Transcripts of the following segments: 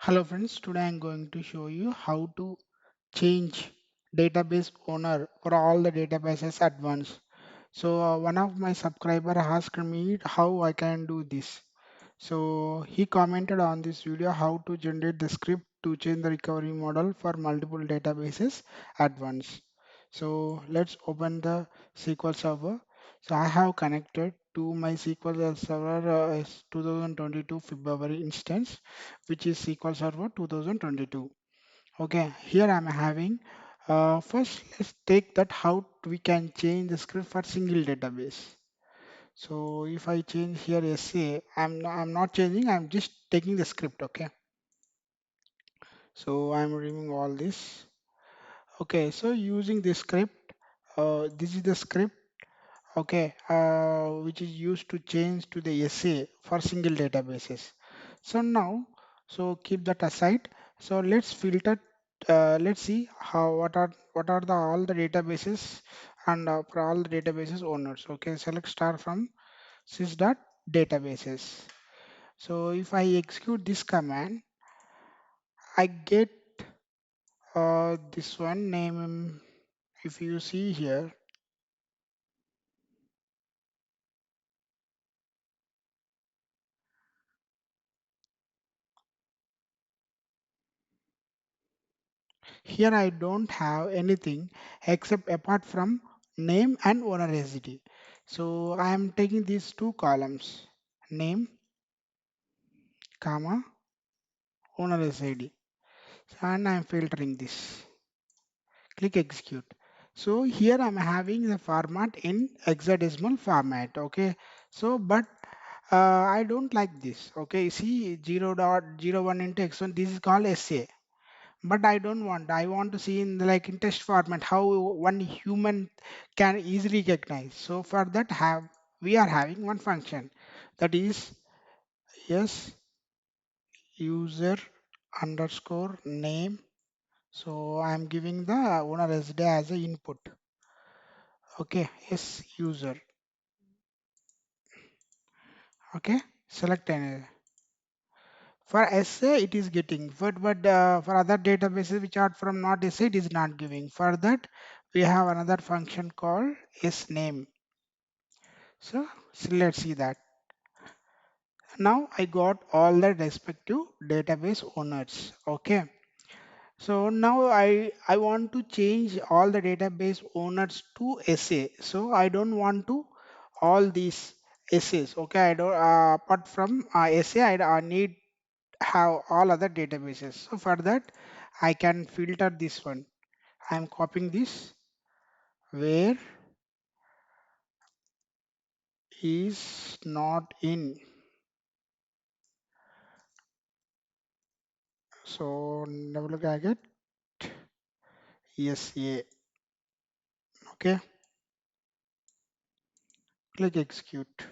Hello friends, today I'm going to show you how to change database owner for all the databases at once. So one of my subscriber asked me how I can do this. So he commented on this video how to generate the script to change the recovery model for multiple databases at once. So let's open the SQL Server. So I have connected to my SQL Server 2022 February instance, which is SQL Server 2022. Okay, here I'm having. First, let's take that how we can change the script for single database. So if I change here SA, I'm not changing, I'm just taking the script, okay? So I'm removing all this. Okay, so using this script, this is the script, okay, which is used to change to the SA for single databases. So now, so keep that aside. So let's filter, let's see how what are the all the databases and for all the databases owners. Okay, select star from SYS.DATABASES. So if I execute this command, I get this one name. If you see here, here I don't have anything except apart from name and owner SDT. So I am taking these two columns, name, comma, owner SID, and I am filtering this. Click execute. So here I'm having the format in hexadecimal format. Okay. So but I don't like this. Okay. See 0.01 into x1. This is called SA. But I don't want. I want to see in the, like in text format how one human can easily recognize. So for that have we are having one function that is yes user underscore name. So I am giving the owner SD as a input. Okay, yes user. Okay, select any. For SA it is getting, but for other databases which are from not SA it is not giving. For that we have another function called name. So let's see that. Now I got all the respective database owners. Okay. So now I want to change all the database owners to SA. So I don't want to all these SAs. Okay. I don't apart from SA I need have all other databases. So for that I can filter this one. I am copying this where is not in. So now look at it. SA. Okay. Click execute.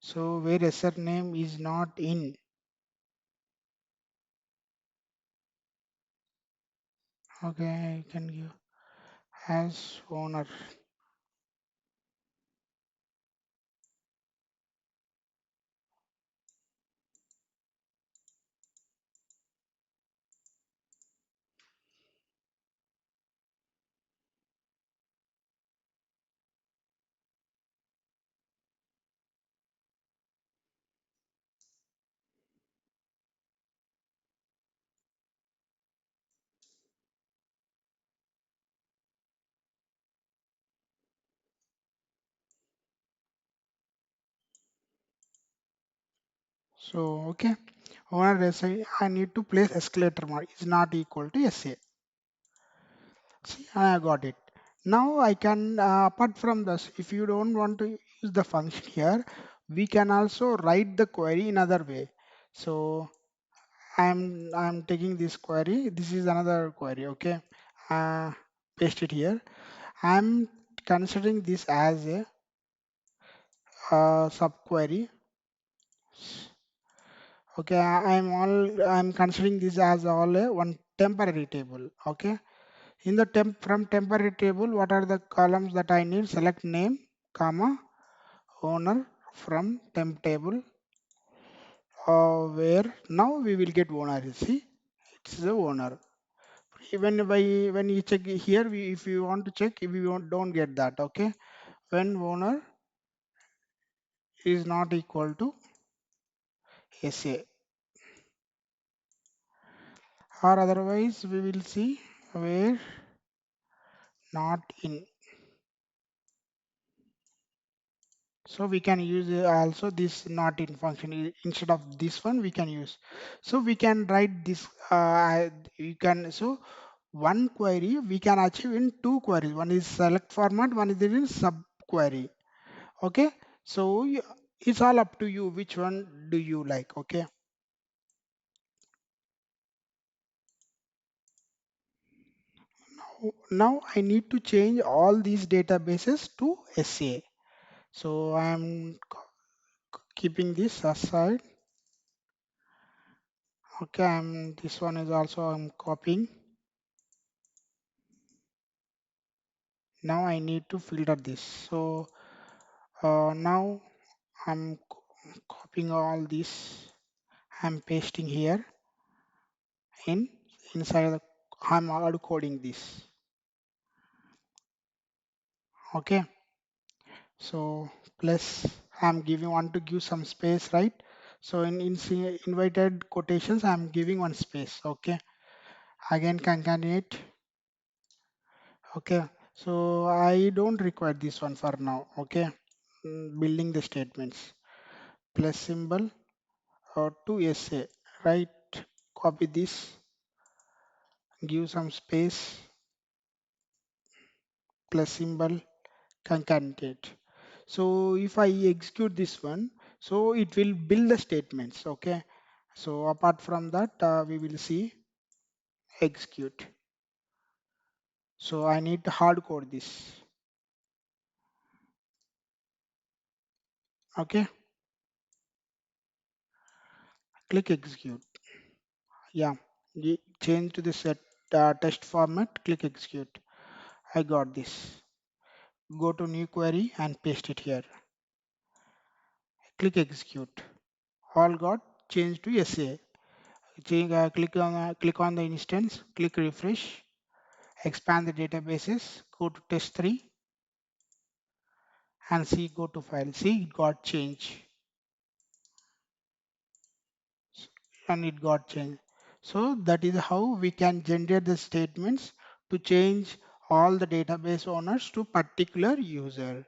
So where SR name is not in. Okay, I can give as owner. So okay, owner SI I need to place escalator mark is not equal to SA. See, I got it. Now I can apart from this, if you don't want to use the function here, we can also write the query in other way. So I'm taking this query. This is another query. Okay, paste it here. I'm considering this as a subquery. Okay, I'm considering this as all a one temporary table. Okay, in the from temporary table, what are the columns that I need? Select name, comma, owner from temp table, where now we will get owner. See, It's the owner. Even when you check here, if you want to check, if you don't get that, okay? When owner is not equal to SA, or otherwise we will see where not in. So we can use also this not in function instead of this one we can use. So we can write this. You can so one query we can achieve in two queries. One is select format, one is in sub query. Okay. So it's all up to you. Which one do you like? Okay. Now I need to change all these databases to SA. So I'm keeping this aside. Okay. This one is also I'm copying. Now I need to filter this. So now I'm copying all this. I'm pasting here in inside the. I'm hard coding this. Okay. So plus I'm giving want to give some space, right? So in invited quotations, I'm giving one space. Okay. Again concatenate. Okay. So I don't require this one for now. Okay. Building the statements plus symbol or to SA, right? Copy this, give some space, plus symbol, concatenate. So if I execute this one, so it will build the statements. Okay. So apart from that, we will see execute. So I need to hard code this. Okay. Click execute. Yeah. Change to the set test format. Click execute. I got this. Go to new query and paste it here. Click execute. All got changed to SA. Click on the instance, click refresh, expand the databases, go to test 3 and see go to file. See it got changed and it got changed. So that is how we can generate the statements to change all the database owners to particular user.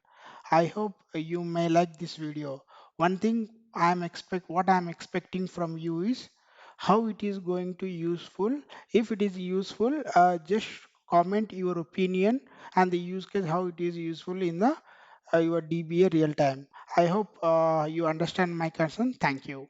I hope you may like this video. One thing what I'm expecting from you is how it is going to useful. If it is useful, just comment your opinion and the use case how it is useful in the your DBA real time. I hope you understand my concern. Thank you.